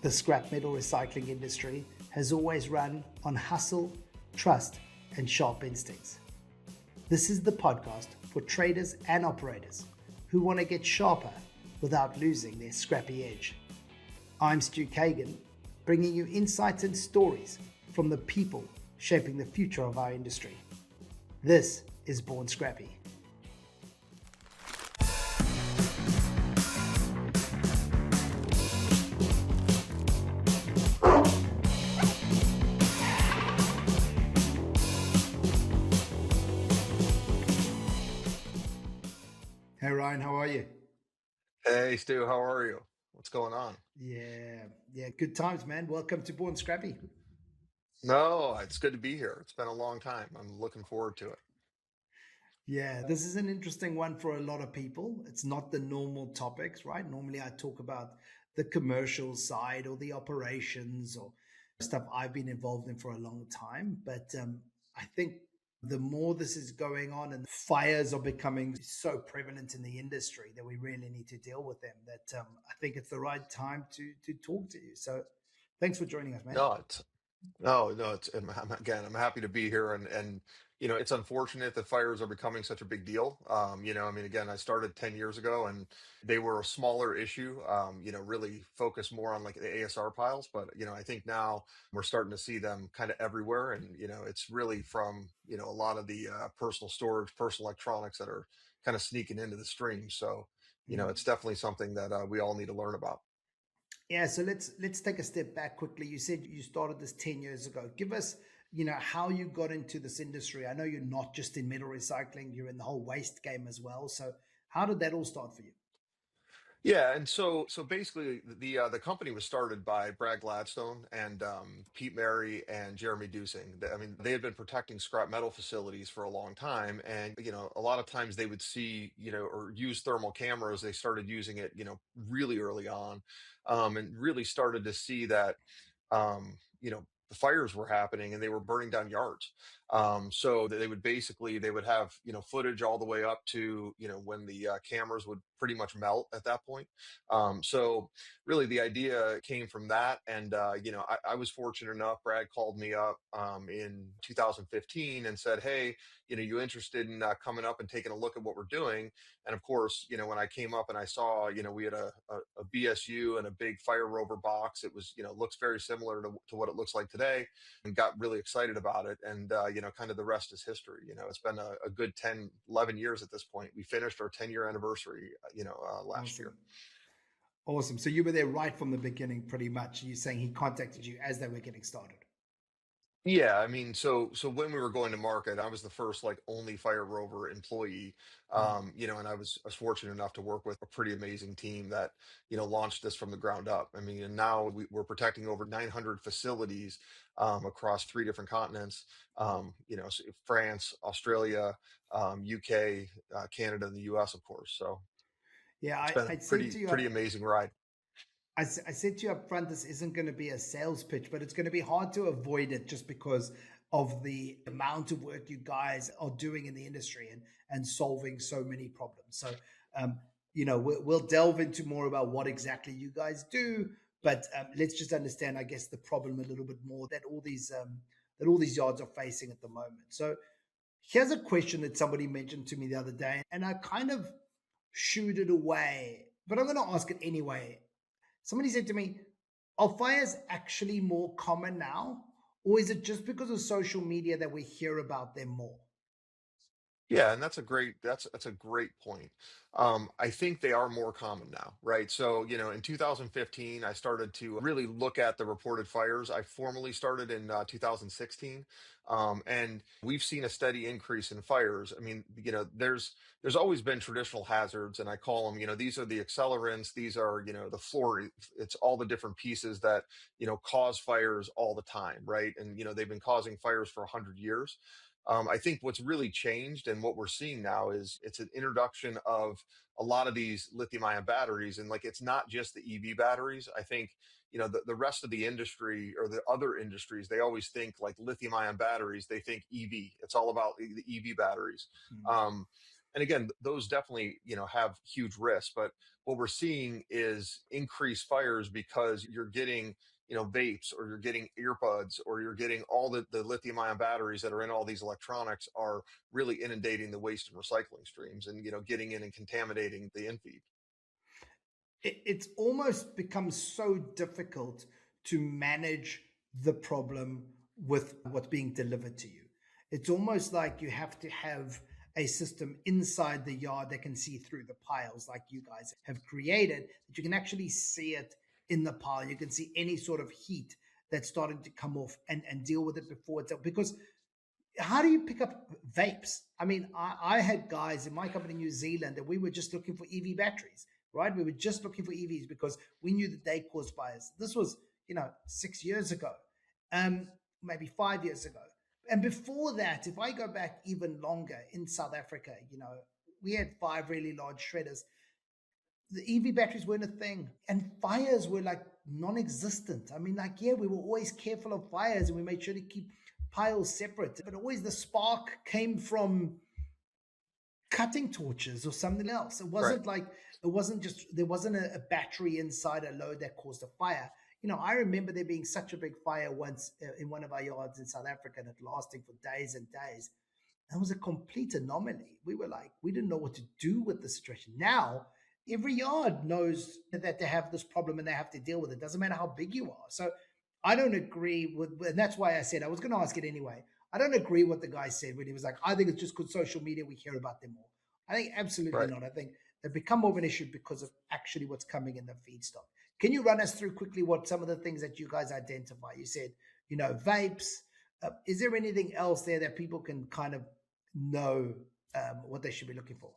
The scrap metal recycling industry has always run on hustle, trust, and sharp instincts. This is the podcast for traders and operators who want to get sharper without losing their scrappy edge. I'm Stu Kagan, bringing you insights and stories from the people shaping the future of our industry. This is Born Scrappy. Hey Ryan, how are you? Hey Stu, how are you? What's going on? Yeah, good times, man. Welcome to Born Scrappy. No, it's good to be here. It's been a long time. I'm looking forward to it. Yeah, this is an interesting one for a lot of people. It's not the normal topics, right? Normally I talk about the commercial side or the operations or stuff I've been involved in for a long time. But I think the more this is going on and fires are becoming so prevalent in the industry that we really need to deal with them, that I think it's the right time to talk to you. So thanks for joining us, man. No, it's no, it's again, I'm happy to be here and it's unfortunate that fires are becoming such a big deal. I mean, again, I started 10 years ago and they were a smaller issue, really focused more on like the ASR piles, but I think now we're starting to see them kind of everywhere and it's really from, a lot of the personal storage, personal electronics that are kind of sneaking into the stream. So, Mm. it's definitely something that we all need to learn about. Yeah, so let's take a step back quickly. You said you started this 10 years ago. Give us, how you got into this industry. I know you're not just in metal recycling, you're in the whole waste game as well. So how did that all start for you? Yeah, and so basically the company was started by Brad Gladstone and Pete Merry and Jeremy Dusing. I mean, they had been protecting scrap metal facilities for a long time, and a lot of times they would see or use thermal cameras. They started using it really early on, and really started to see that the fires were happening and they were burning down yards. So they would have footage all the way up to when the cameras would pretty much melt at that point. So really the idea came from that, and I was fortunate enough. Brad called me up in 2015 and said, "Hey, you interested in coming up and taking a look at what we're doing?" And of course, when I came up and I saw, we had a BSU and a big Fire Rover box. It was, looks very similar to what it looks like today, and got really excited about it. And, kind of the rest is history. It's been a good 10, 11 years at this point. We finished our 10-year anniversary, last year. Awesome. Awesome. So you were there right from the beginning, pretty much. You're saying he contacted you as they were getting started. Yeah, I mean, so when we were going to market, I was the first like only Fire Rover employee, Mm. and I was fortunate enough to work with a pretty amazing team that launched this from the ground up. I mean, and now we're protecting over 900 facilities across three different continents, France, Australia, UK, Canada, and the US, of course. So Yeah, it's I, been a I said to pretty you pretty amazing ride. I said to you up front, this isn't going to be a sales pitch, but it's going to be hard to avoid it just because of the amount of work you guys are doing in the industry and solving so many problems. So, we'll delve into more about what exactly you guys do, but let's just understand, I guess, the problem a little bit more that all these yards are facing at the moment. So, here's a question that somebody mentioned to me the other day, and I kind of shooed it away, but I'm going to ask it anyway. Somebody said to me, are fires actually more common now? Or is it just because of social media that we hear about them more? Yeah, and that's a great point. I think they are more common now, right? So, in 2015, I started to really look at the reported fires. I formally started in 2016, and we've seen a steady increase in fires. I mean, there's always been traditional hazards, and I call them, these are the accelerants, these are, the floor, it's all the different pieces that cause fires all the time, right? And they've been causing fires for 100 years. I think what's really changed and what we're seeing now is it's an introduction of a lot of these lithium-ion batteries. And like, it's not just the EV batteries. I think, the rest of the industry or the other industries, they always think like lithium-ion batteries, they think EV. It's all about the EV batteries. Mm. Um, And again, those definitely, have huge risks. But what we're seeing is increased fires because you're getting, vapes, or you're getting earbuds, or you're getting all the lithium ion batteries that are in all these electronics are really inundating the waste and recycling streams, and, getting in and contaminating the infeed. It's almost become so difficult to manage the problem with what's being delivered to you. It's almost like you have to have a system inside the yard that can see through the piles, like you guys have created, that you can actually see it in the pile. You can see any sort of heat that's starting to come off, and deal with it before it's up. Because how do you pick up vapes? I mean, I had guys in my company in New Zealand that we were just looking for EV batteries, right? We were just looking for EVs because we knew that they caused fires. This was, 6 years ago, maybe 5 years ago. And before that, if I go back even longer in South Africa, we had 5 really large shredders. The EV batteries weren't a thing, and fires were like non-existent. I mean, like, yeah, we were always careful of fires, and we made sure to keep piles separate, but always the spark came from cutting torches or something else. It Right. wasn't like, there wasn't a battery inside a load that caused a fire. I remember there being such a big fire once in one of our yards in South Africa, and it lasting for days and days. That was a complete anomaly. We were like, we didn't know what to do with the situation. Now, every yard knows that they have this problem and they have to deal with it. Doesn't matter how big you are. So I don't agree with, and that's why I said I was going to ask it anyway. I don't agree what the guy said when he was like, I think it's just because social media, we hear about them more. I think absolutely Right. not. I think they've become more of an issue because of actually what's coming in the feedstock. Can you run us through quickly what some of the things that you guys identify? You said, vapes. Is there anything else there that people can kind of know what they should be looking for?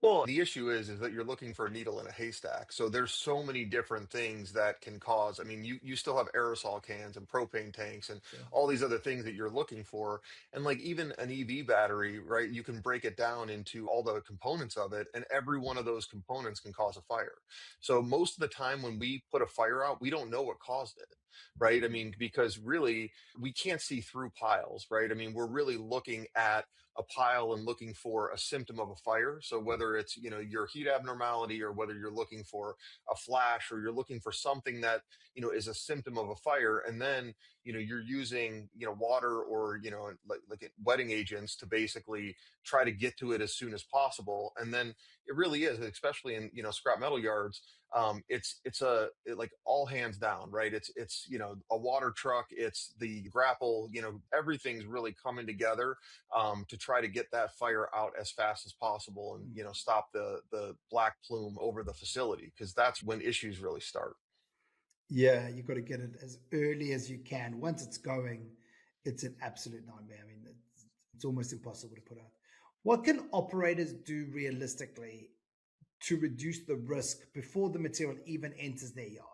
Well, the issue is that you're looking for a needle in a haystack. So there's so many different things that can cause. I mean, you still have aerosol cans and propane tanks and Sure. all these other things that you're looking for. And like even an EV battery, right? You can break it down into all the components of it, and every one of those components can cause a fire. So most of the time when we put a fire out, we don't know what caused it. Right. I mean, because really we can't see through piles, right? I mean, we're really looking at a pile and looking for a symptom of a fire. So whether it's, your heat abnormality, or whether you're looking for a flash, or you're looking for something that, is a symptom of a fire. And then, you're using, water, or, like wetting agents to basically try to get to it as soon as possible. And then it really is, especially in, scrap metal yards. Like all hands down, right? It's, a water truck, it's the grapple, everything's really coming together to try to get that fire out as fast as possible, and, stop the black plume over the facility, because that's when issues really start. Yeah, you got to get it as early as you can. Once it's going, it's an absolute nightmare. I mean, it's almost impossible to put out. What can operators do realistically to reduce the risk before the material even enters their yard?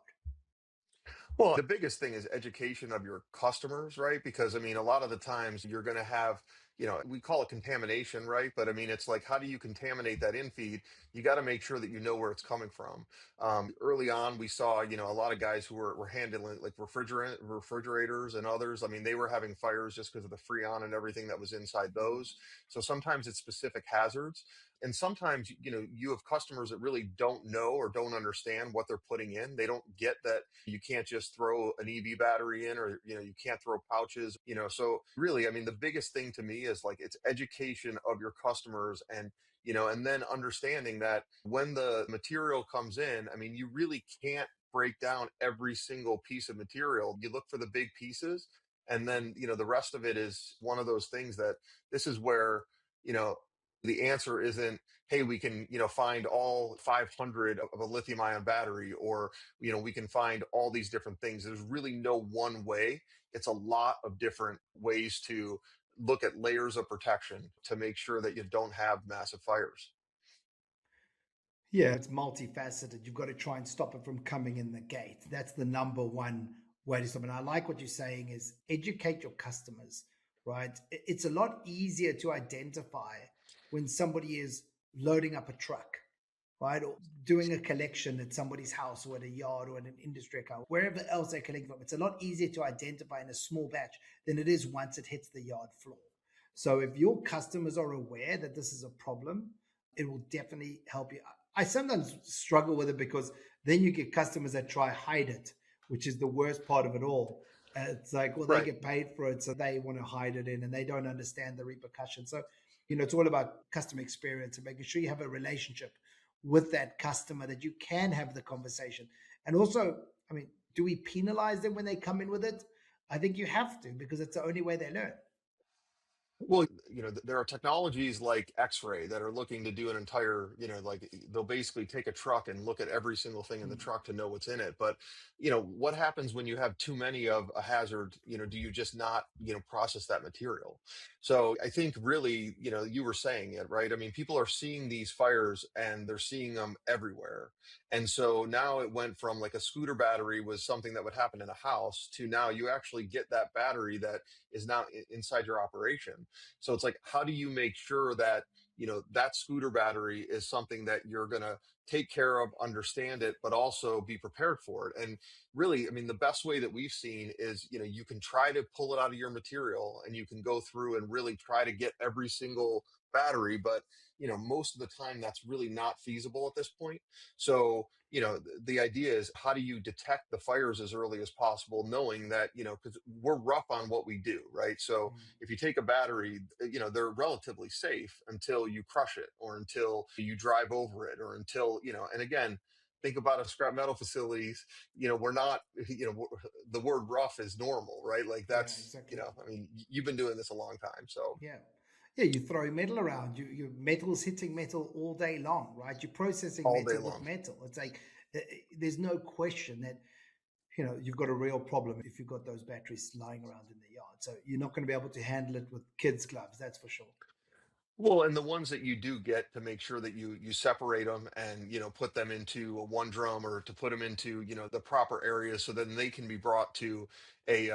Well, the biggest thing is education of your customers, right? Because I mean, a lot of the times you're going to have, we call it contamination, right? But I mean, it's like, how do you contaminate that infeed? You got to make sure that you know where it's coming from. Early on, we saw, a lot of guys who were handling like refrigerators and others. I mean, they were having fires just because of the freon and everything that was inside those. So sometimes it's specific hazards. And sometimes, you have customers that really don't know or don't understand what they're putting in. They don't get that you can't just throw an EV battery in, or, you can't throw pouches, so really, I mean, the biggest thing to me is like, it's education of your customers, and then understanding that when the material comes in, I mean, you really can't break down every single piece of material. You look for the big pieces, and then, the rest of it is one of those things that this is where, you know, the answer isn't, hey, we can, find all 500 of a lithium ion battery, or, we can find all these different things. There's really no one way. It's a lot of different ways to look at layers of protection to make sure that you don't have massive fires. Yeah, it's multifaceted. You've got to try and stop it from coming in the gate. That's the number one way to stop it. And I like what you're saying is educate your customers, right? It's a lot easier to identify when somebody is loading up a truck, right? Or doing a collection at somebody's house or at a yard or at an industry account, wherever else they're collecting from. It's a lot easier to identify in a small batch than it is once it hits the yard floor. So if your customers are aware that this is a problem, it will definitely help you. I sometimes struggle with it because then you get customers that try hide it, which is the worst part of it all. It's like, well, they Right. get paid for it, so they want to hide it in, and they don't understand the repercussions. So, it's all about customer experience and making sure you have a relationship with that customer that you can have the conversation. And also, I mean, do we penalize them when they come in with it? I think you have to, because it's the only way they learn. Well, there are technologies like X-ray that are looking to do an entire, like they'll basically take a truck and look at every single thing in the Mm, truck to know what's in it. But, what happens when you have too many of a hazard? Do you just not, process that material? So I think really, you were saying it, right? I mean, people are seeing these fires and they're seeing them everywhere. And so now it went from like a scooter battery was something that would happen in a house to now you actually get that battery that is now inside your operation. So it's like, how do you make sure that, that scooter battery is something that you're going to take care of, understand it, but also be prepared for it? And really, I mean, the best way that we've seen is, you can try to pull it out of your material and you can go through and really try to get every single battery, but most of the time that's really not feasible at this point. So the idea is, how do you detect the fires as early as possible, knowing that, because we're rough on what we do, right? So mm. if you take a battery, they're relatively safe until you crush it or until you drive over it or until, and again, think about a scrap metal facilities, we're not, the word rough is normal, right? Like Yeah, that's, exactly. I mean, you've been doing this a long time. So Yeah. Yeah, you throw metal around. Your metal's hitting metal all day long, right? You're processing all day metal with long. metal. It's like there's no question that you've got a real problem if you've got those batteries lying around in the yard. So you're not going to be able to handle it with kids' gloves, that's for sure. Well, and the ones that you do get, to make sure that you separate them and put them into a one drum, or to put them into the proper areas, so then they can be brought to a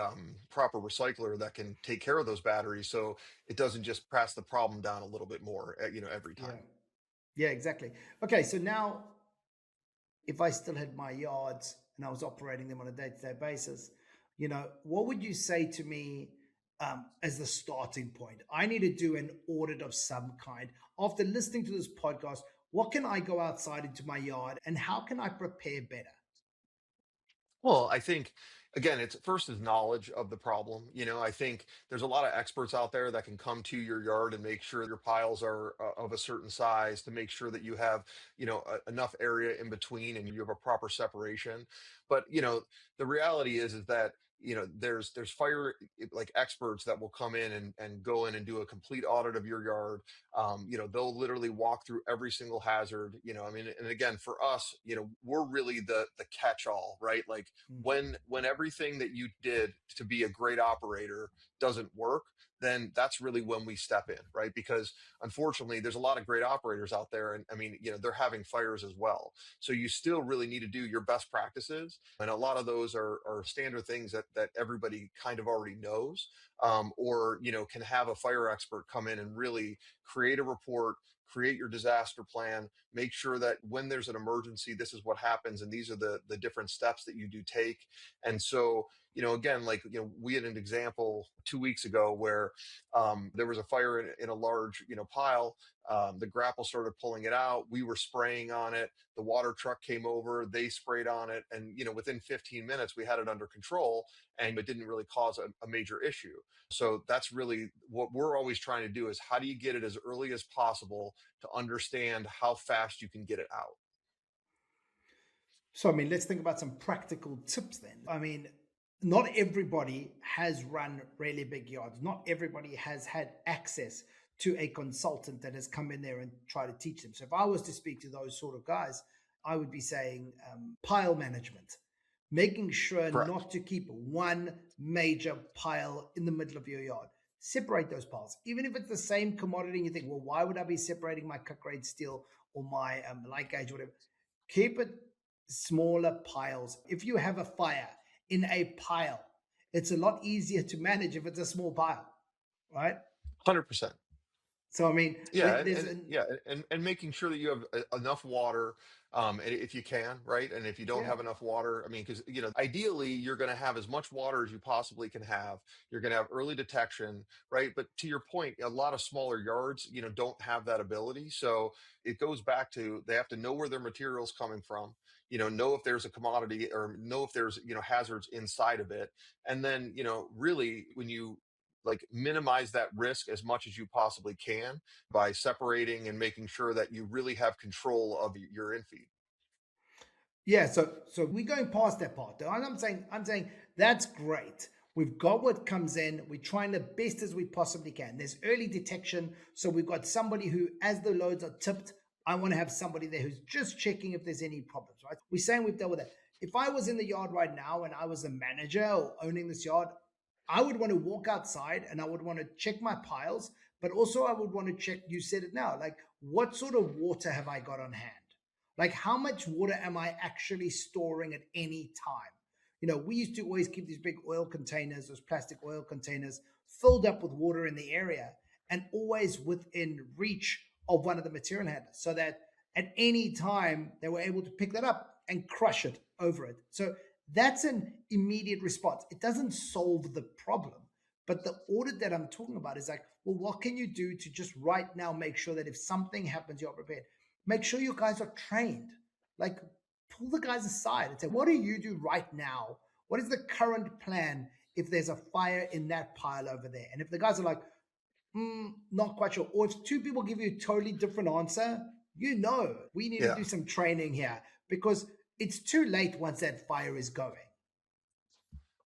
proper recycler that can take care of those batteries, so it doesn't just pass the problem down a little bit more every Yeah. time. Yeah, exactly. Okay, so now if I still had my yards and I was operating them on a day-to-day basis, what would you say to me as the starting point? I need to do an audit of some kind. After listening to this podcast, what can I go outside into my yard and how can I prepare better? Well, I think again, it's first is knowledge of the problem. I think there's a lot of experts out there that can come to your yard and make sure your piles are of a certain size, to make sure that you have, enough area in between and you have a proper separation. But, the reality is that, there's fire like experts that will come in and go in and do a complete audit of your yard. They'll literally walk through every single hazard. I mean, and again, for us, we're really the catch all, right? Like Mm, when everything that you did to be a great operator doesn't work, then that's really when we step in, right? Because unfortunately there's a lot of great operators out there, and I mean, they're having fires as well. So you still really need to do your best practices, and a lot of those are standard things that everybody kind of already knows. Or can have a fire expert come in and really create a report, create your disaster plan, make sure that when there's an emergency, this is what happens, and these are the different steps that you do take. And so, again, like, we had an example 2 weeks ago where there was a fire in a large, pile. The grapple started pulling it out. We were spraying on it. The water truck came over. They sprayed on it, and within 15 minutes we had it under control, and it didn't really cause a major issue. So that's really what we're always trying to do: is how do you get it as early as possible to understand how fast you can get it out. So, I mean, let's think about some practical tips then. I mean, not everybody has run really big yards. Not everybody has had access to a consultant that has come in there and try to teach them. So, if I was to speak to those sort of guys, I would be saying pile management, making sure Correct. not to keep one major pile in the middle of your yard. Separate those piles, even if it's the same commodity. And you think, well, why would I be separating my cut grade steel or my light gauge, whatever? Keep it smaller piles. If you have a fire in a pile, it's a lot easier to manage if it's a small pile, right? 100%. So, I mean, Yeah, there's and making sure that you have enough water, if you can, right? And if you don't Yeah. have enough water, I mean, because ideally you're going to have as much water as you possibly can have. You're going to have early detection, right? But to your point, a lot of smaller yards, don't have that ability. So it goes back to they have to know where their material's coming from. Know if there's a commodity or know if there's hazards inside of it, and then really when you like minimize that risk as much as you possibly can by separating and making sure that you really have control of your infeed. Yeah, so we're going past that part. Though. I'm saying that's great. We've got what comes in. We're trying the best as we possibly can. There's early detection, so we've got somebody who, as the loads are tipped, I want to have somebody there who's just checking if there's any problems. Right? We're saying we've dealt with that. If I was in the yard right now and I was the manager or owning this yard, I would want to walk outside and I would want to check my piles, but also I would want to check. You said it now, like what sort of water have I got on hand? Like, how much water am I actually storing at any time? We used to always keep these big oil containers, those plastic oil containers, filled up with water in the area and always within reach of one of the material handlers so that at any time they were able to pick that up and crush it over it. So that's an immediate response. It doesn't solve the problem. But the audit that I'm talking about is like, well, what can you do to just right now make sure that if something happens, you're prepared? Make sure you guys are trained. Like, pull the guys aside and say, what do you do right now? What is the current plan if there's a fire in that pile over there? And if the guys are like, not quite sure, or if two people give you a totally different answer, we need to Yeah. do some training here because it's too late once that fire is going.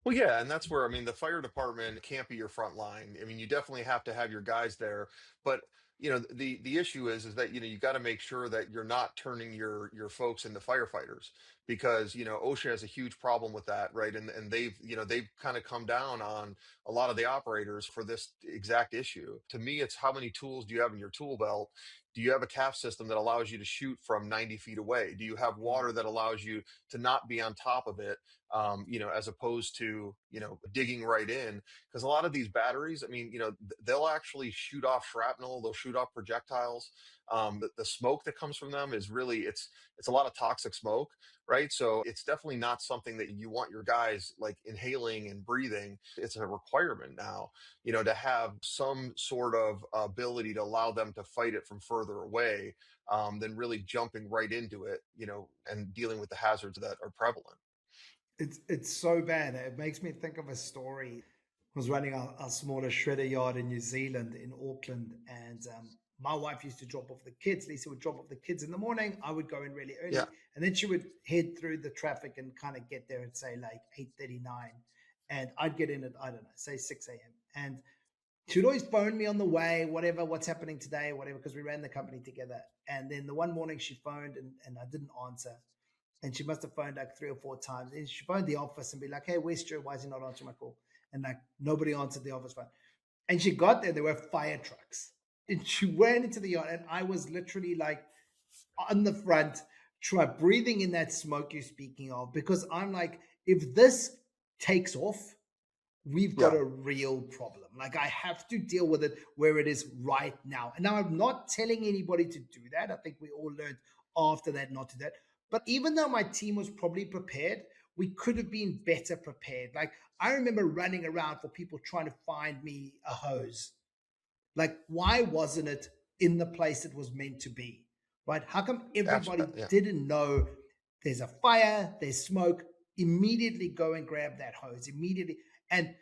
Well, yeah, and that's where I mean the fire department can't be your front line. I mean, you definitely have to have your guys there, but the issue is that you got to make sure that you're not turning your folks into firefighters because OSHA has a huge problem with that, right? And they've kind of come down on a lot of the operators for this exact issue. To me, it's how many tools do you have in your tool belt? Do you have a CAF system that allows you to shoot from 90 feet away? Do you have water that allows you to not be on top of it? As opposed to, digging right in. Because a lot of these batteries, I mean, they'll actually shoot off shrapnel, they'll shoot off projectiles. The smoke that comes from them is really, it's a lot of toxic smoke, right? So it's definitely not something that you want your guys like inhaling and breathing. It's a requirement now, to have some sort of ability to allow them to fight it from further away than really jumping right into it, and dealing with the hazards that are prevalent. It's so bad. It makes me think of a story. I was running our smaller shredder yard in New Zealand, in Auckland, and my wife used to drop off the kids. Lisa would drop off the kids in the morning. I would go in really Yeah. early, and then she would head through the traffic and kind of get there at say like 8:39, and I'd get in at I don't know, say 6 a.m. And she would always phone me on the way, whatever, what's happening today, whatever, because we ran the company together. And then the one morning she phoned and I didn't answer. And she must have phoned like 3 or 4 times. And she phoned the office and be like, hey, where's Stu? Why is he not answering my call? And like nobody answered the office phone. And she got there were fire trucks. And she went into the yard and I was literally like on the front, breathing in that smoke you're speaking of, because I'm like, if this takes off, we've got Yeah. a real problem. Like I have to deal with it where it is right now. And now I'm not telling anybody to do that. I think we all learned after that not to do that. But even though my team was probably prepared, we could have been better prepared. Like I remember running around for people trying to find me a hose. Like why wasn't it in the place it was meant to be? Right? How come everybody Absolutely. Yeah. didn't know there's a fire, there's smoke, immediately go and grab that hose immediately. And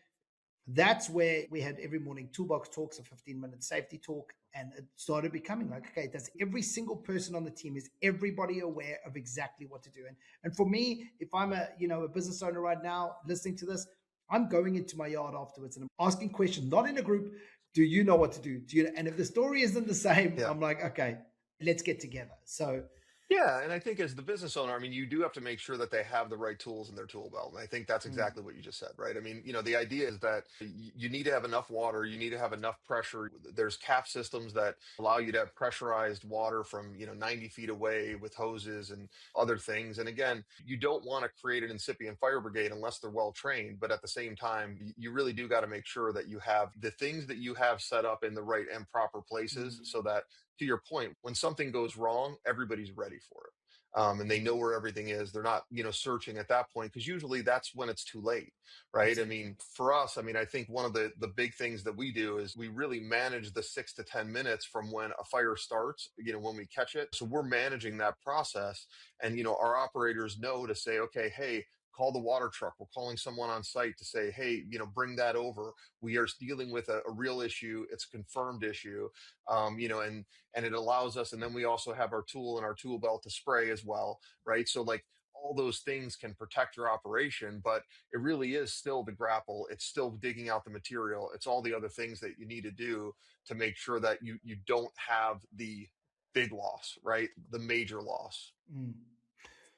that's where we had every morning toolbox talks, a 15-minute safety talk. And it started becoming like, okay, does every single person on the team, is everybody aware of exactly what to do? And for me, if I'm a business owner right now listening to this, I'm going into my yard afterwards and I'm asking questions, not in a group. Do you know what to do? And if the story isn't the same, Yeah. I'm like, okay, let's get together. So Yeah, and I think as the business owner, I mean, you do have to make sure that they have the right tools in their tool belt. And I think that's mm, exactly what you just said, right? I mean, the idea is that you need to have enough water, you need to have enough pressure. There's CAF systems that allow you to have pressurized water from, 90 feet away with hoses and other things. And again, you don't want to create an incipient fire brigade unless they're well trained. But at the same time, you really do got to make sure that you have the things that you have set up in the right and proper places mm, so that to your point, when something goes wrong, everybody's ready for it. and they know where everything is. They're not, searching at that point, because usually that's when it's too late, right? I Absolutely. mean, for us, I mean, I think one of the big things that we do is we really manage the 6 to 10 minutes from when a fire starts, when we catch it. So we're managing that process, and our operators know to say, okay, hey, call the water truck. We're calling someone on site to say, hey, bring that over. We are dealing with a real issue. It's a confirmed issue. And it allows us, and then we also have our tool and our tool belt to spray as well, right? So like all those things can protect your operation, but it really is still the grapple. It's still digging out the material. It's all the other things that you need to do to make sure that you don't have the big loss, right? The major loss, Mm.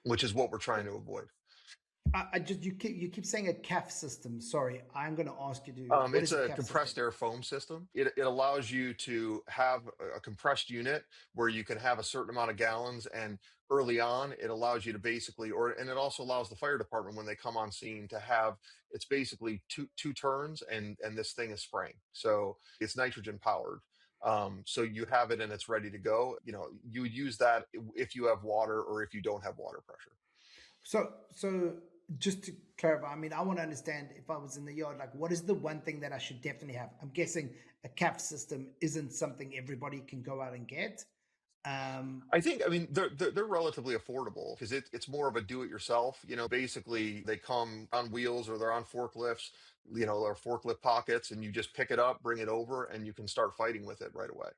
which is what we're trying to avoid. I just you keep saying a CAF system. Sorry, I'm going to ask you to. What It's is a a CAF system? compressed air foam system. It allows you to have a compressed unit where you can have a certain amount of gallons. And early on, it allows you to basically, and it also allows the fire department when they come on scene to have, it's basically two turns, and this thing is spraying. So it's nitrogen powered. So you have it and it's ready to go. You would use that if you have water or if you don't have water pressure. So just to clarify, I mean, I want to understand if I was in the yard, like, what is the one thing that I should definitely have? I'm guessing a CAF system isn't something everybody can go out and get. Um, I mean, they're relatively affordable because it's more of a do-it-yourself. Basically they come on wheels or they're on forklifts, or forklift pockets, and you just pick it up, bring it over, and you can start fighting with it right away.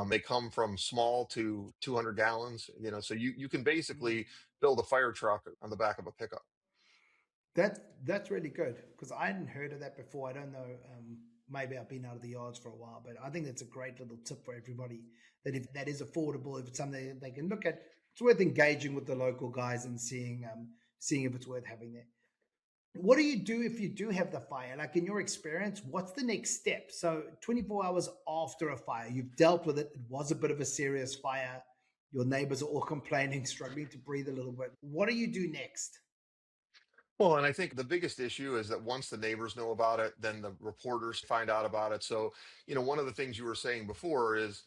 They come from small to 200 gallons, so you can basically build a fire truck on the back of a pickup. that's really good because I hadn't heard of that before. I don't know. Maybe I've been out of the yards for a while, but I think that's a great little tip for everybody. That if that is affordable, if it's something that they can look at, it's worth engaging with the local guys and seeing if it's worth having there. What do you do if you do have the fire? Like in your experience, what's the next step? So 24 hours after a fire, you've dealt with it. It was a bit of a serious fire. Your neighbors are all complaining, struggling to breathe a little bit. What do you do next? Well, and I think the biggest issue is that once the neighbors know about it, then the reporters find out about it. So, one of the things you were saying before is,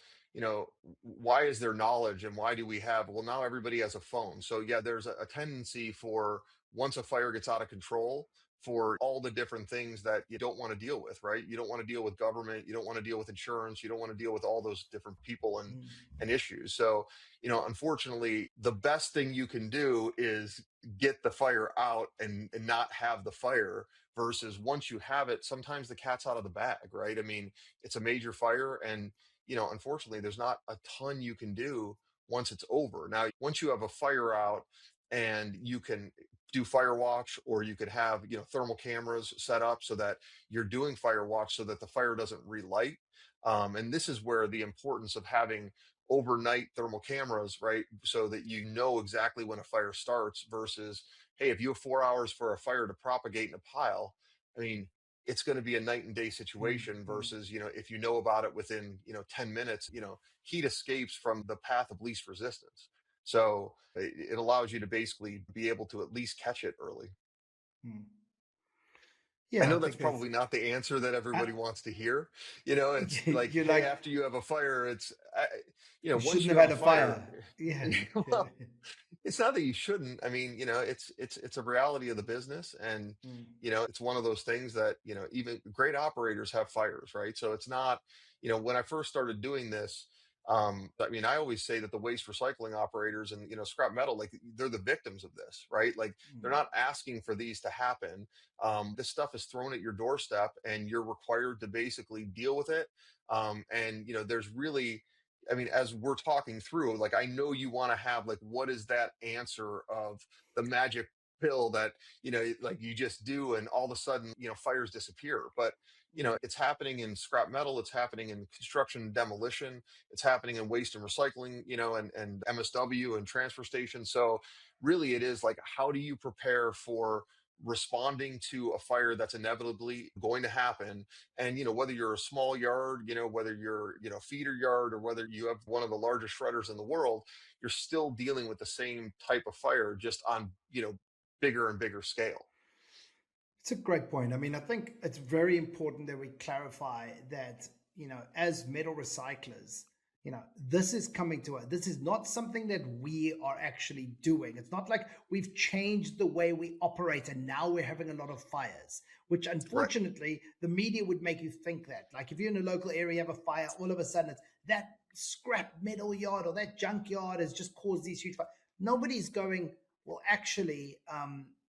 why is there knowledge and why do we have, well, now everybody has a phone. So, yeah, there's a tendency for once a fire gets out of control, for all the different things that you don't want to deal with, right? You don't want to deal with government. You don't want to deal with insurance. You don't want to deal with all those different people and issues. So, unfortunately, the best thing you can do is get the fire out and not have the fire, versus once you have it, sometimes the cat's out of the bag, right? I mean, it's a major fire, and unfortunately there's not a ton you can do once it's over. Now once you have a fire out, and you can do fire watch, or you could have thermal cameras set up so that you're doing fire watch so that the fire doesn't relight. And this is where the importance of having overnight thermal cameras, right? So that you know exactly when a fire starts, versus, hey, if you have 4 hours for a fire to propagate in a pile, I mean, it's going to be a night and day Mm, situation, mm. versus, if you know about it within, 10 minutes, heat escapes from the path of least resistance. So it allows you to basically be able to at least catch it early. Mm. I Yeah, I know that's think that's. probably not the answer that I, everybody wants to hear. It's like, you're hey, like after you have a fire, you once shouldn't you have have had a a fire, fire. Yeah, well, it's not that you shouldn't. I mean, it's a reality of the business, and mm, it's one of those things that even great operators have fires, right? So it's not, when I first started doing this, I mean, I always say that the waste recycling operators and scrap metal, like they're the victims of this, right? Like they're mm, not asking for these to happen. This stuff is thrown at your doorstep, and you're required to basically deal with it. And there's really, I mean, as we're talking through, like, I know you want to have, like, what is that answer of the magic pill that, like you just do, and all of a sudden, fires disappear. But, mm. it's happening in scrap metal, it's happening in construction and demolition, it's happening in waste and recycling, and MSW and transfer stations. So really it is like, how do you prepare for responding to a fire that's inevitably going to happen? And whether you're a small yard, whether you're feeder yard, or whether you have one of the largest shredders in the world, you're still dealing with the same type of fire, just on bigger and bigger scale. It's a great point. I mean, I think it's very important that we clarify that, as metal recyclers, this is coming to us. This is not something that we are actually doing. It's not like we've changed the way we operate and now we're having a lot of fires, which Right. unfortunately the media would make you think that. Like if you're in a local area, you have a fire, all of a sudden it's that scrap metal yard or that junkyard has just caused these huge fires. Nobody's going, well, actually,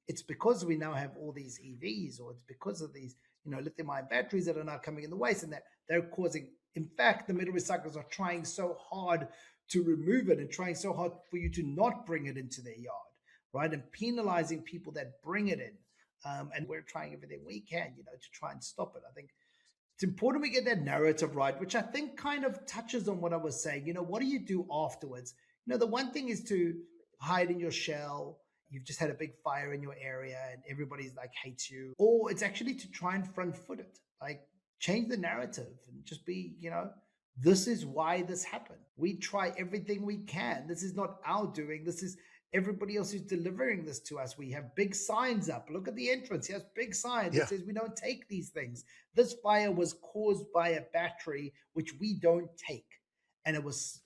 it's because we now have all these EVs, or it's because of these, lithium-ion batteries that are now coming in the waste, and that they're causing. In fact, the metal recyclers are trying so hard to remove it and trying so hard for you to not bring it into their yard, right? And penalizing people that bring it in. And we're trying everything we can, to try and stop it. I think it's important we get that narrative right, which I think kind of touches on what I was saying. What do you do afterwards? The one thing is to hide in your shell. You've just had a big fire in your area and everybody's like hates you. Or it's actually to try and front foot it. Like change the narrative and just be, this is why this happened. We try everything we can. This is not our doing. This is everybody else who's delivering this to us. We have big signs up. Look at the entrance. He has big signs that Yeah. says we don't take these things. This fire was caused by a battery, which we don't take. And it was,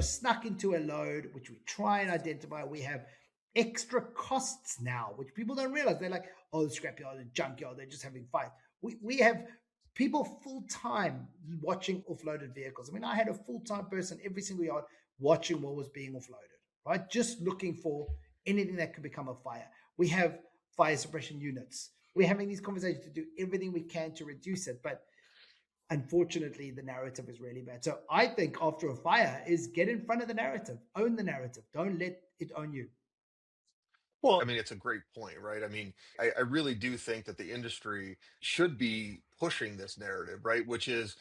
snuck into a load, which we try and identify. We have extra costs now, which people don't realize. They're like, oh, the scrapyard, the junkyard, they're just having fights. We have people full-time watching offloaded vehicles. I mean, I had a full-time person every single yard watching what was being offloaded, right? Just looking for anything that could become a fire. We have fire suppression units. We're having these conversations to do everything we can to reduce it. But unfortunately, the narrative is really bad. So I think after a fire is get in front of the narrative, own the narrative. Don't let it own you. Well, I mean, it's a great point, right? I mean, I really do think that the industry should be pushing this narrative, right? Which is,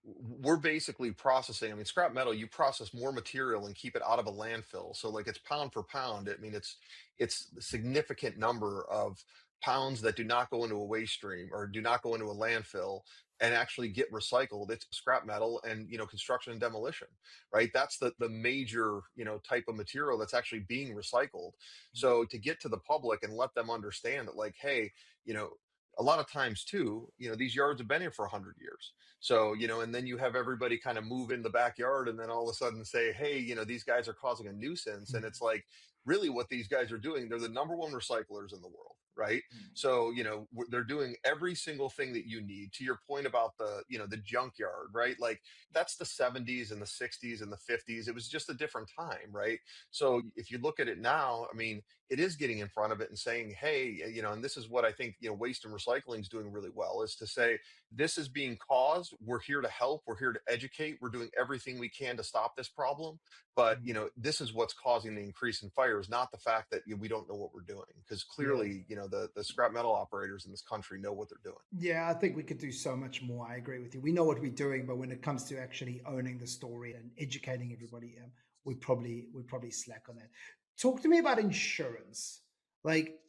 we're basically processing. I mean, scrap metal, you process more material and keep it out of a landfill. So like it's pound for pound. I mean, it's a significant number of pounds that do not go into a waste stream or do not go into a landfill and actually get recycled. It's scrap metal and, construction and demolition, right? That's the major, type of material that's actually being recycled. So to get to the public and let them understand that, like, hey, you know, a lot of times too, these yards have been here for 100 years. So, and then you have everybody kind of move in the backyard and then all of a sudden say, hey, these guys are causing a nuisance. And it's like, really what these guys are doing, they're the number one recyclers in the world, right? So, they're doing every single thing that you need. To your point about the junkyard, right? Like that's the 70s and the 60s and the 50s. It was just a different time, right? So if you look at it now, I mean, it is getting in front of it and saying, hey, and this is what I think, waste and recycling is doing really well, is to say, this is being caused. We're here to help. We're here to educate. We're doing everything we can to stop this problem. But, this is what's causing the increase in fires, not the fact that we don't know what we're doing. Because Yeah. clearly, the scrap metal operators in this country know what they're doing. Yeah, I think we could do so much more. I agree with you. We know what we're doing, but when it comes to actually owning the story and educating everybody, we probably slack on that. Talk to me about insurance. Like,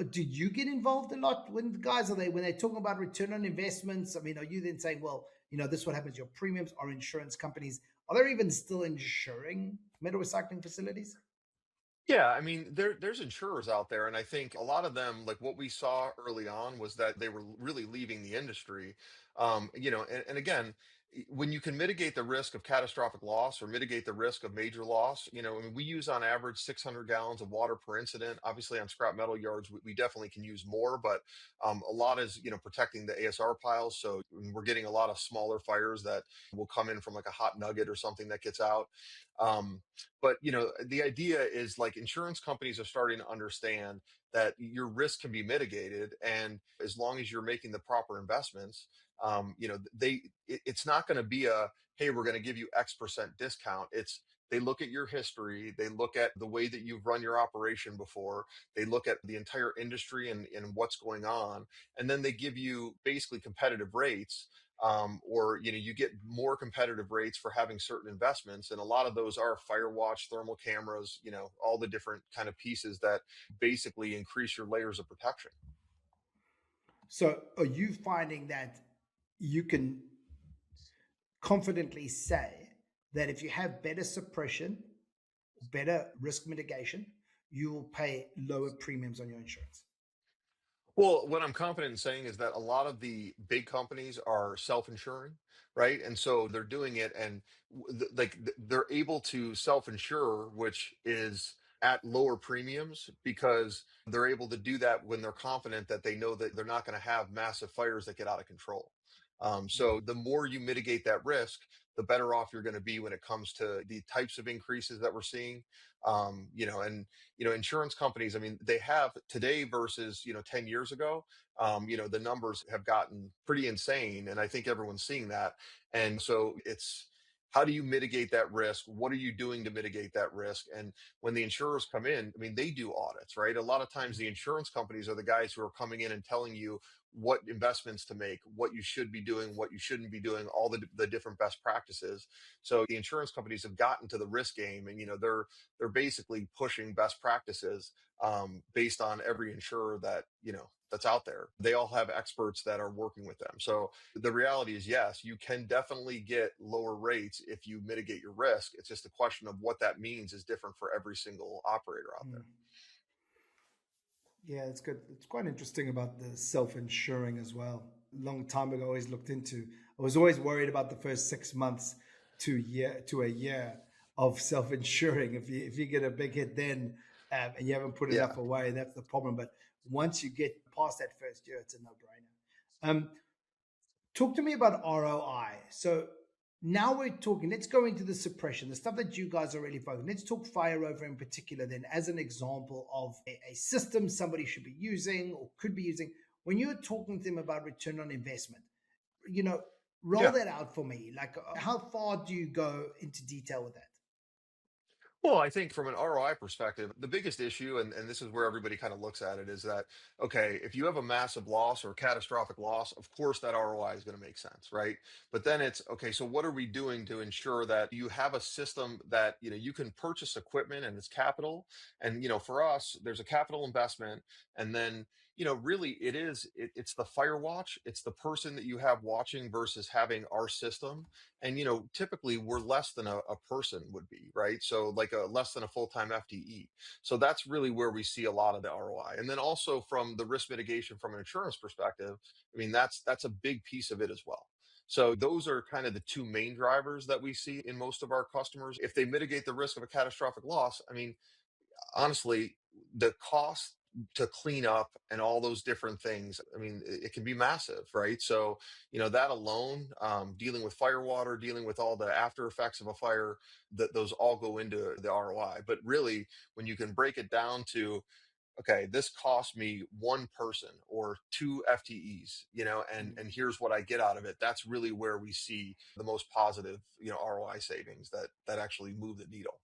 do you get involved a lot when the guys when they're talking about return on investments? I mean, are you then saying, well, this is what happens? Your premiums are insurance companies. Are there even still insuring metal recycling facilities? Yeah, I mean, there's insurers out there, and I think a lot of them, like what we saw early on, was that they were really leaving the industry. And again, when you can mitigate the risk of catastrophic loss or mitigate the risk of major loss, I mean, we use on average 600 gallons of water per incident. Obviously, on scrap metal yards, we definitely can use more, but a lot is, protecting the ASR piles. So we're getting a lot of smaller fires that will come in from like a hot nugget or something that gets out. Um, but the idea is like insurance companies are starting to understand that your risk can be mitigated, and as long as you're making the proper investments, it's not going to be a, hey, we're going to give you X% discount. It's, they look at your history, they look at the way that you've run your operation before, they look at the entire industry and what's going on, and then they give you basically competitive rates, or you get more competitive rates for having certain investments, and a lot of those are firewatch, thermal cameras, all the different kind of pieces that basically increase your layers of protection. So, are you finding that you can confidently say that if you have better suppression, better risk mitigation, you will pay lower premiums on your insurance? Well, what I'm confident in saying is that a lot of the big companies are self-insuring, right? And so they're doing it, and they're able to self-insure, which is at lower premiums because they're able to do that when they're confident that they know that they're not going to have massive fires that get out of control. So the more you mitigate that risk, the better off you're going to be when it comes to the types of increases that we're seeing. And insurance companies, I mean, they have today versus 10 years ago, the numbers have gotten pretty insane, and I think everyone's seeing that. And so it's, how do you mitigate that risk? What are you doing to mitigate that risk? And when the insurers come in, I mean, they do audits, right? A lot of times the insurance companies are the guys who are coming in and telling you what investments to make, what you should be doing, what you shouldn't be doing, all the different best practices. So the insurance companies have gotten to the risk game, and they're basically pushing best practices based on every insurer that's out there. They all have experts that are working with them. So the reality is, yes, you can definitely get lower rates if you mitigate your risk. It's just a question of what that means is different for every single operator out there. Mm. Yeah, it's good. It's quite interesting about the self-insuring as well. Long time ago, I always looked into. I was always worried about the first 6 months to a year of self-insuring. If you get a big hit then, and you haven't put Yeah. enough away, that's the problem. But once you get past that first year, it's a no-brainer. Talk to me about ROI. So now we're talking, let's go into the suppression, the stuff that you guys are really focused. Let's talk Fire Rover in particular, then, as an example of a system somebody should be using or could be using. When you're talking to them about return on investment, you know, roll Yeah. that out for me. Like, how far do you go into detail with that? Well, I think from an ROI perspective, the biggest issue, and this is where everybody kind of looks at it, is that, okay, if you have a massive loss or catastrophic loss, of course that ROI is going to make sense, right? But then it's, okay, so what are we doing to ensure that you have a system that, you can purchase equipment and it's capital. And, for us, there's a capital investment. And then, really it's the fire watch. It's the person that you have watching versus having our system. And typically we're less than a person would be, right? So like a less than a full-time FTE. So that's really where we see a lot of the ROI. And then also from the risk mitigation from an insurance perspective, I mean, that's a big piece of it as well. So those are kind of the two main drivers that we see in most of our customers. If they mitigate the risk of a catastrophic loss, I mean, honestly, the cost to clean up and all those different things, I mean, it can be massive, right? So, that alone, dealing with fire water, dealing with all the after effects of a fire, that those all go into the ROI. But really, when you can break it down to, okay, this cost me one person or two FTEs, and here's what I get out of it. That's really where we see the most positive, ROI savings that actually move the needle.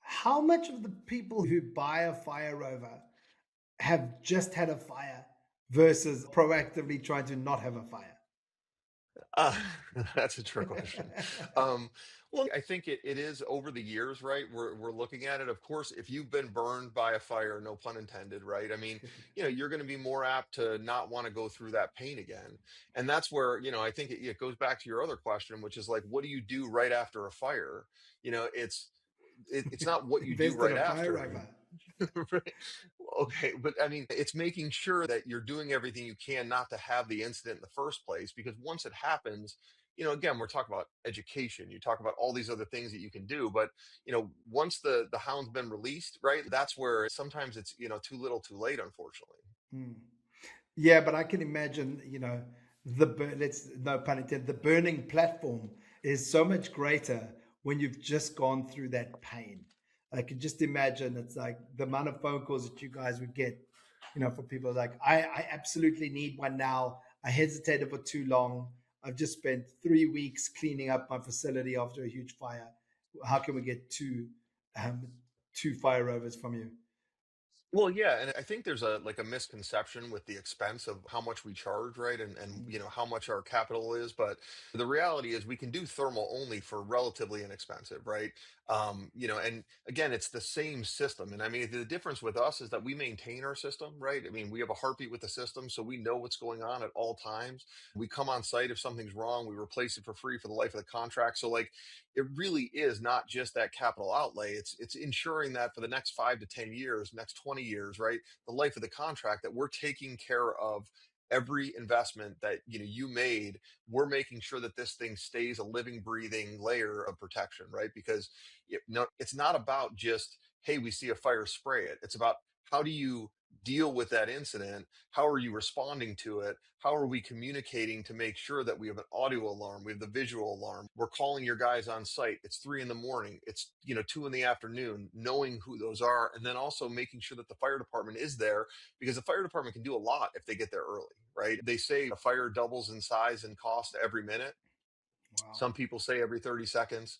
How much of the people who buy a Fire Rover have just had a fire versus proactively trying to not have a fire? Uh, that's a trick question. Um, well, I think it is over the years, right? We're looking at it. Of course, if you've been burned by a fire, no pun intended, right? I mean, you're going to be more apt to not want to go through that pain again. And that's where, I think it goes back to your other question, which is like, what do you do right after a fire? It's not what you do Invest in right a Fire after. Rover. Right. Okay, but I mean, it's making sure that you're doing everything you can not to have the incident in the first place, because once it happens, again, we're talking about education. You talk about all these other things that you can do, but once the hound's been released, right? That's where sometimes it's too little, too late, unfortunately. Hmm. Yeah, but I can imagine, let's no pun intended, the burning platform is so much greater when you've just gone through that pain. I can just imagine it's like the amount of phone calls that you guys would get, for people like, I absolutely need one now. I hesitated for too long. I've just spent 3 weeks cleaning up my facility after a huge fire. How can we get um, two fire rovers from you? Well, yeah, and I think there's a misconception with the expense of how much we charge, right? And Mm, how much our capital is, but the reality is we can do thermal only for relatively inexpensive, right? And again, it's the same system. And I mean, the difference with us is that we maintain our system, right? I mean, we have a heartbeat with the system, so we know what's going on at all times. We come on site if something's wrong, we replace it for free for the life of the contract. So like, it really is not just that capital outlay. It's ensuring that for the next 5 to 10 years, next 20 years, right, the life of the contract, that we're taking care of every investment that you made. We're making sure that this thing stays a living, breathing layer of protection, right? Because no, it's not about just, hey, we see a fire, spray it. It's about, how do you deal with that incident? How are you responding to it? How are we communicating to make sure that we have an audio alarm, we have the visual alarm, we're calling your guys on site, it's 3 in the morning, it's 2 in the afternoon, knowing who those are, and then also making sure that the fire department is there, because the fire department can do a lot if they get there early, right? They say a fire doubles in size and cost every minute. Wow. Some people say every 30 seconds.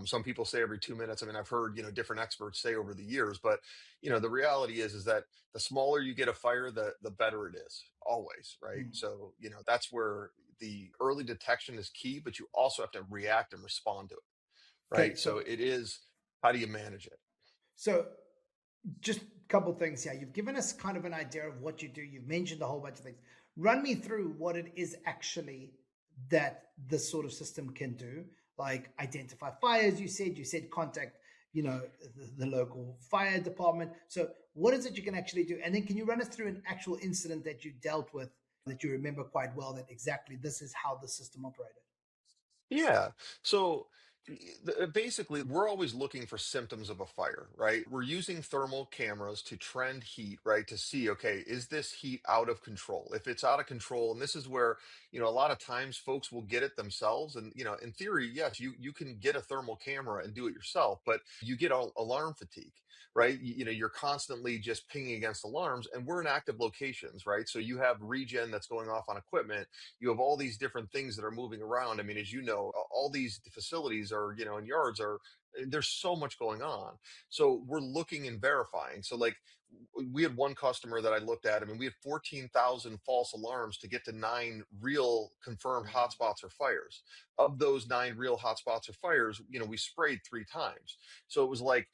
Some people say every 2 minutes. I mean, I've heard, different experts say over the years, but the reality is that the smaller you get a fire, the better it is always. Right. Mm. So, that's where the early detection is key, but you also have to react and respond to it. Okay, Right. So it is, how do you manage it? so just a couple things here. You've given us kind of an idea of what you do. You've mentioned a whole bunch of things. Run me through what it is actually that this sort of system can do, like identify fires. You said contact, the local fire department. So what is it you can actually do? And then can you run us through an actual incident that you dealt with that you remember quite well, that exactly this is how the system operated? Yeah. So basically, we're always looking for symptoms of a fire, right? We're using thermal cameras to trend heat, right? To see, okay, is this heat out of control? If it's out of control, and this is where, a lot of times folks will get it themselves. And, in theory, yes, you can get a thermal camera and do it yourself, but you get alarm fatigue, right? You're constantly just pinging against alarms, and we're in active locations, right? So you have regen that's going off on equipment, you have all these different things that are moving around. I mean, as you know, all these facilities are, and yards are, there's so much going on. So we're looking and verifying. So like, we had one customer that I looked at. I mean, we had 14,000 false alarms to get to 9 real confirmed Wow. hotspots or fires. Of those 9 real hotspots or fires, we sprayed 3 times. So it was like,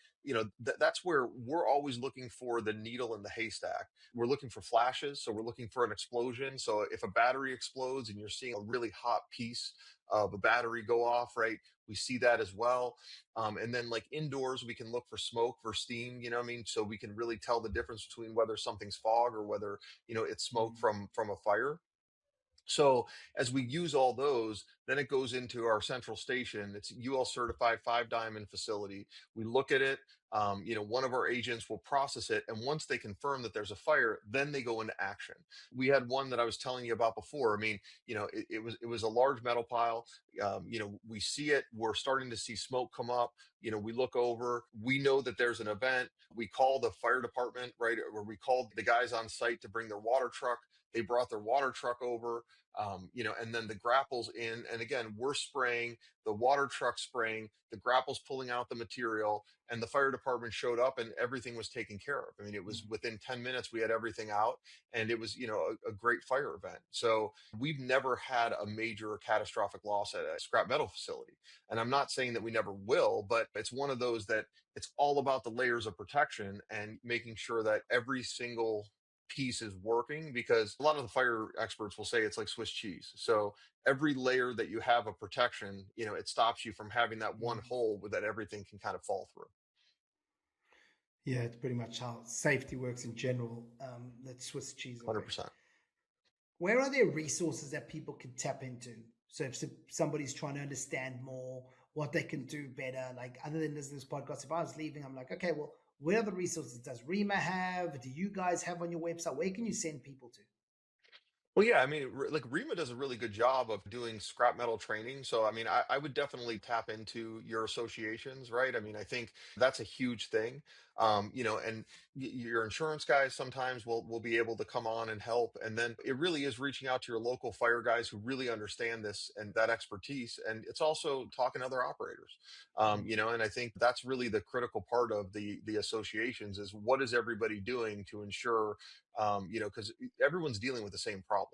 that's where we're always looking for the needle in the haystack. We're looking for flashes, so we're looking for an explosion. So if a battery explodes and you're seeing a really hot piece of a battery go off, right, we see that as well. And then like indoors, we can look for smoke, for steam, what I mean? So we can really tell the difference between whether something's fog or whether, it's smoke Mm. from a fire. So as we use all those, then it goes into our central station. It's UL certified 5 diamond facility. We look at it. One of our agents will process it, and once they confirm that there's a fire, then they go into action. We had one that I was telling you about before. I mean, it was a large metal pile. We see it. We're starting to see smoke come up. We look over. We know that there's an event. We call the fire department, right? Or we called the guys on site to bring their water truck. They brought their water truck over, and then the grapples in. And again, we're spraying, the water truck spraying, the grapples pulling out the material, and the fire department showed up and everything was taken care of. I mean, it was Mm. within 10 minutes, we had everything out, and it was, a great fire event. So we've never had a major catastrophic loss at a scrap metal facility. And I'm not saying that we never will, but it's one of those that it's all about the layers of protection and making sure that every single piece is working, because a lot of the fire experts will say it's like Swiss cheese. So every layer that you have of protection, it stops you from having that one Mm. hole that everything can kind of fall through. Yeah, it's pretty much how safety works in general. That Swiss cheese effect. 100%. Where are there resources that people can tap into? So if somebody's trying to understand more, what they can do better, like other than this podcast, if I was leaving, I'm like, okay, well, where are the resources? Does REMA have? Do you guys have on your website? Where can you send people to? Well, yeah, I mean, like REMA does a really good job of doing scrap metal training. So, I mean, I would definitely tap into your associations, right? I mean, I think that's a huge thing. And your insurance guys sometimes will be able to come on and help. And then it really is reaching out to your local fire guys who really understand this and that expertise. And it's also talking to other operators. And I think that's really the critical part of the associations, is what is everybody doing to ensure, because everyone's dealing with the same problem.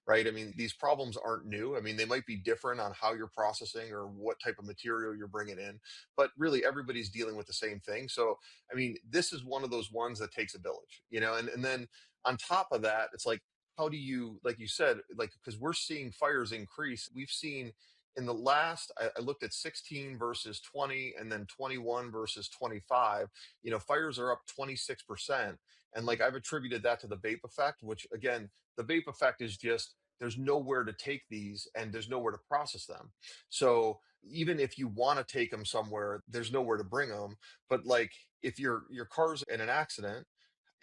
right? I mean, these problems aren't new. I mean, they might be different on how you're processing or what type of material you're bringing in, but really everybody's dealing with the same thing. So, I mean, this is one of those ones that takes a village, and then on top of that, it's like, how do you, like you said, like, because we're seeing fires increase. We've seen in the last, I looked at 16 versus 20 and then 21 versus 25, fires are up 26%. And like I've attributed that to the vape effect, which again, the vape effect is just there's nowhere to take these and there's nowhere to process them. So even if you want to take them somewhere, there's nowhere to bring them. But like if your car's in an accident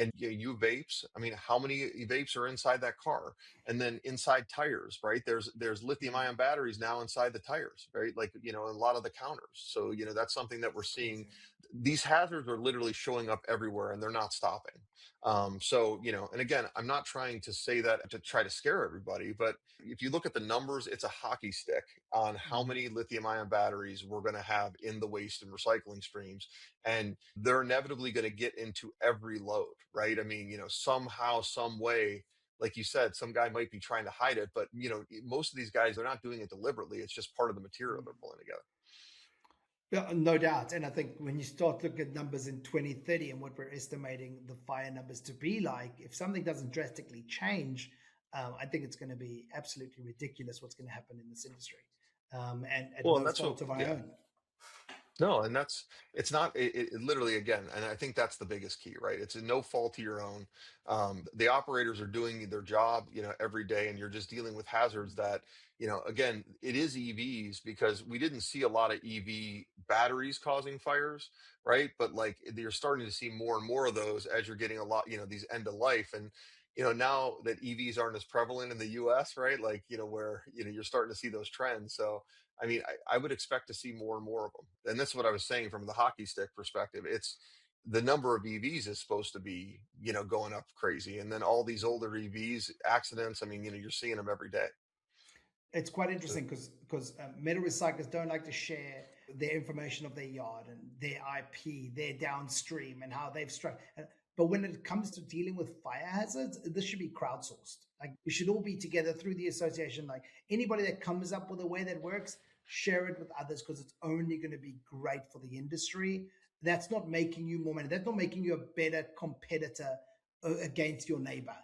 and you vapes, I mean, how many vapes are inside that car? And then inside tires, right? There's lithium Mm, ion batteries now inside the tires, right? Like, a lot of the counters. So, that's something that we're it's seeing. crazy. These hazards are literally showing up everywhere and they're not stopping. So, and again, I'm not trying to say that to try to scare everybody, but if you look at the numbers, it's a hockey stick on how Mm. many lithium ion batteries we're going to have in the waste and recycling streams. And they're inevitably going to get into every load, right? I mean, somehow, some way, like you said, some guy might be trying to hide it, but most of these guys, they're not doing it deliberately. It's just part of the material Mm. they're pulling together. Yeah, no doubt. And I think when you start looking at numbers in 2030 and what we're estimating the fire numbers to be like, if something doesn't drastically change, I think it's going to be absolutely ridiculous what's going to happen in this industry. And at Well, and no that's what, fault of our yeah. own. No, and it's not, it literally, again, and I think that's the biggest key, right? It's no fault of your own. The operators are doing their job, every day, and you're just dealing with hazards that, again, it is EVs because we didn't see a lot of EV batteries causing fires, right? But like you're starting to see more and more of those as you're getting a lot, these end of life. And, now that EVs aren't as prevalent in the US, right? Like, where, you're starting to see those trends. So, I mean, I would expect to see more and more of them. And that's what I was saying from the hockey stick perspective. It's the number of EVs is supposed to be, going up crazy. And then all these older EVs accidents, I mean, you're seeing them every day. It's quite So, interesting because metal recyclers don't like to share their information of their yard and their IP, their downstream, and how they've struck. But when it comes to dealing with fire hazards, this should be crowdsourced. Like we should all be together through the association. Like anybody that comes up with a way that works, share it with others because it's only going to be great for the industry. That's not making you more money. That's not making you a better competitor against your neighbor.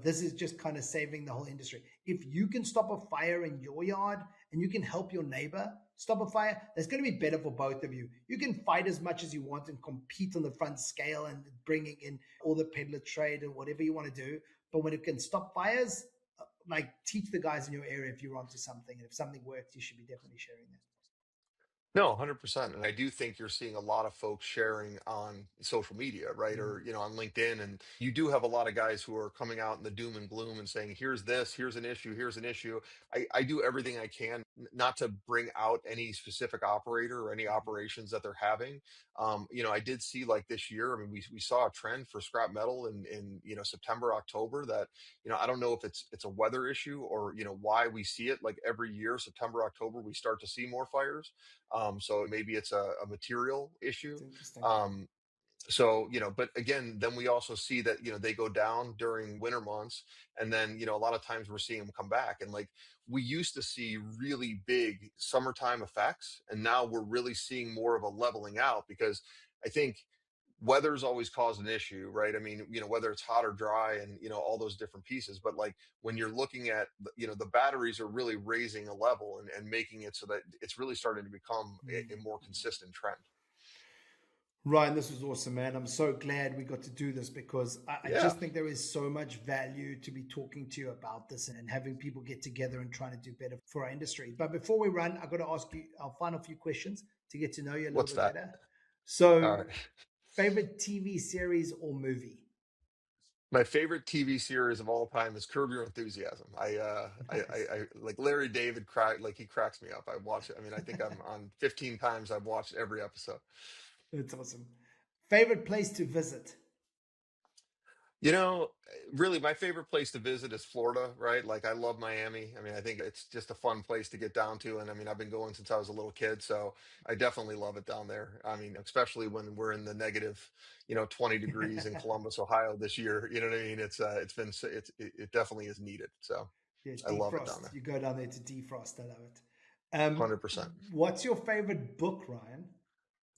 This is just kind of saving the whole industry. If you can stop a fire in your yard and you can help your neighbor stop a fire, that's going to be better for both of you. You can fight as much as you want and compete on the front scale and bringing in all the peddler trade and whatever you want to do. But when it can stop fires, like teach the guys in your area if you're onto something. And if something works, you should be definitely sharing that. no, 100%. And I do think you're seeing a lot of folks sharing on social media, right? Mm, Or, on LinkedIn. And you do have a lot of guys who are coming out in the doom and gloom and saying, here's this, here's an issue, here's an issue. I do everything I can not to bring out any specific operator or any mm, operations that they're having. I did see like this year, I mean, we saw a trend for scrap metal in September, October that, I don't know if it's a weather issue or, why we see it like every year, September, October, we start to see more fires. So maybe it's a material issue. it's interesting. Um, so, but again, then we also see that, they go down during winter months. And then, a lot of times we're seeing them come back. And like we used to see really big summertime effects. And now we're really seeing more of a leveling out because I think weather's always caused an issue, right? I mean, whether it's hot or dry and, all those different pieces. But like when you're looking at, the batteries are really raising a level and making it so that it's really starting to become a more Mm. consistent trend. Ryan, this was awesome, man. I'm so glad we got to do this because I Yeah. just think there is so much value to be talking to you about this and having people get together and trying to do better for our industry. But before we run, I've got to ask you our final few questions to get to know you a little What's bit that? better. All So, right. favorite TV series or movie? My favorite TV series of all time is Curb Your Enthusiasm. I like Larry David crack like he cracks me up. I watch it. I mean, I think I'm on 15 times I've watched every episode. That's awesome. Favorite place to visit? You know, really, my favorite place to visit is Florida, right? Like, I love Miami. I mean, I think it's just a fun place to get down to. And I mean, I've been going since I was a little kid, so I definitely love it down there. I mean, especially when we're in the negative, 20 degrees in Columbus, Ohio this year. You know what I mean? It definitely is needed. So Yeah, I love it down defrost. there. You go down there to defrost. I love it. 100%. What's your favorite book, Ryan?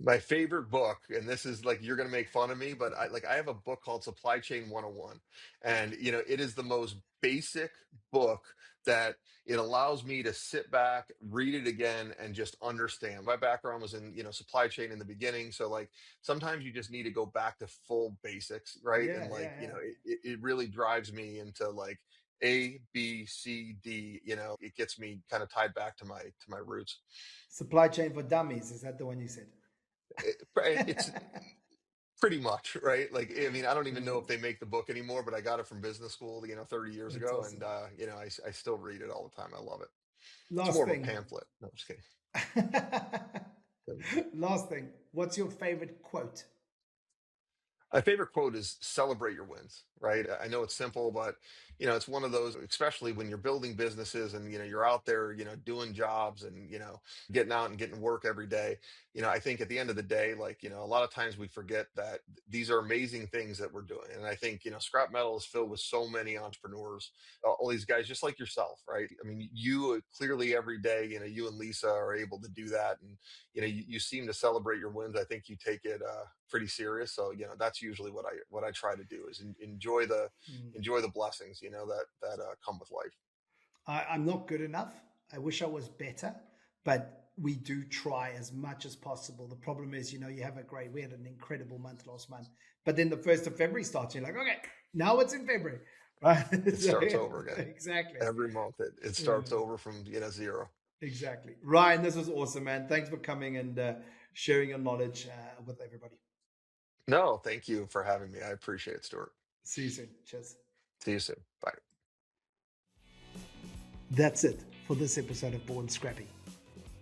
My favorite book, and this is like you're gonna make fun of me, but I have a book called Supply Chain 101. And it is the most basic book that it allows me to sit back, read it again, and just understand. My background was in, supply chain in the beginning. So like sometimes you just need to go back to full basics, right? Yeah, And yeah, like, yeah. it really drives me into like A, B, C, D, it gets me kind of tied back to my roots. Supply Chain for Dummies. Is that the one you said? It's pretty much, right? Like, I mean, I don't even know Uh, if they make the book anymore, but I got it from business school, 30 years that's ago. awesome. And, I still read it all the time. I love it. It's Last more of a thing. pamphlet. No, I'm just kidding. Last thing. What's your favorite quote? My favorite quote is celebrate your wins, right? I know it's simple, but it's one of those, especially when you're building businesses and you're out there, doing jobs and getting out and getting work every day. I think at the end of the day, like, a lot of times we forget that these are amazing things that we're doing. And I think, scrap metal is filled with so many entrepreneurs, all these guys just like yourself, right? I mean, you clearly every day, you and Lisa are able to do that. And you seem to celebrate your wins. I think you take it pretty serious. So that's usually what I try to do is Mm. enjoy the blessings that come with life. I'm not good enough. I wish I was better, but we do try as much as possible. The problem is, we had an incredible month last month, but then the 1st of February starts. You're like, okay, now it's in February, right? It So, starts over again exactly. every month. It Yeah, starts over from zero. exactly. Ryan, this was awesome, man. Thanks for coming and sharing your knowledge with everybody. No, thank you for having me. I appreciate it, Stuart. See you soon. Cheers. See you soon. Bye. That's it for this episode of Born Scrappy.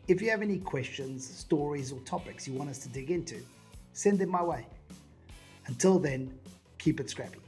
If you have any questions, stories, or topics you want us to dig into, send them my way. Until then, keep it scrappy.